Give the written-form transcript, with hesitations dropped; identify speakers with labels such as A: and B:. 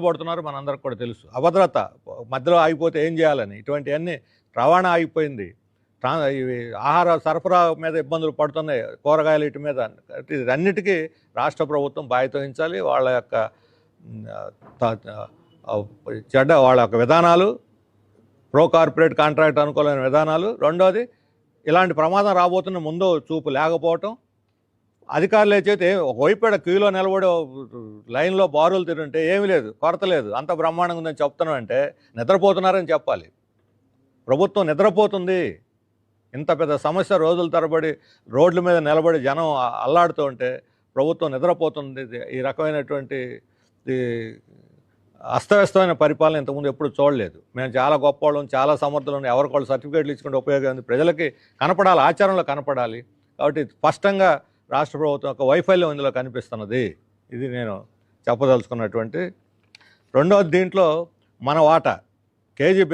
A: పడుతున్నారు మనందరికి కూడా తెలుసు. అభద్రత మధ్యలో ఆగిపోతే ఏం చేయాలని ఇటువంటివన్నీ రవాణా ఆగిపోయింది. ఇవి ఆహార సరఫరా మీద ఇబ్బందులు పడుతున్నాయి, కూరగాయలు వీటి మీద. అన్నిటికీ రాష్ట్ర ప్రభుత్వం బాధ్యత వహించాలి. వాళ్ళ యొక్క వాళ్ళ యొక్క విధానాలు, ప్రో కార్పొరేట్ కాంట్రాక్ట్ అనుకూలమైన విధానాలు. రెండోది, ఇలాంటి ప్రమాదం రాబోతున్న ముందు చూపు లేకపోవటం. అధికారులు చేతి ఒకవైపు క్యూలో నిలబడి లైన్లో బారులు తిరుగుంటే ఏమీ లేదు, కొరత లేదు, అంత బ్రహ్మాండంగా ఉందని చెప్తున్నాం అంటే నిద్రపోతున్నారని చెప్పాలి. ప్రభుత్వం నిద్రపోతుంది. ఇంత పెద్ద సమస్య రోజుల తరబడి రోడ్ల మీద నిలబడి జనం అల్లాడుతూ ఉంటే ప్రభుత్వం నిద్రపోతుంది. ఈ రకమైనటువంటి అస్తవ్యస్తమైన పరిపాలన ఇంతకుముందు ఎప్పుడు చూడలేదు. మేము చాలా గొప్పవాళ్ళం, చాలా సమర్థులను, ఎవరికోళ్ళు సర్టిఫికేట్లు ఇచ్చుకుంటే ఉపయోగం ఉంది, ప్రజలకి కనపడాలి, ఆచరణలో కనపడాలి. కాబట్టి స్పష్టంగా రాష్ట్ర ప్రభుత్వం యొక్క వైఫల్యం ఇందులో కనిపిస్తున్నది. ఇది నేను చెప్పదలుచుకున్నటువంటి రెండవది. దీంట్లో మన వాటా కేజీ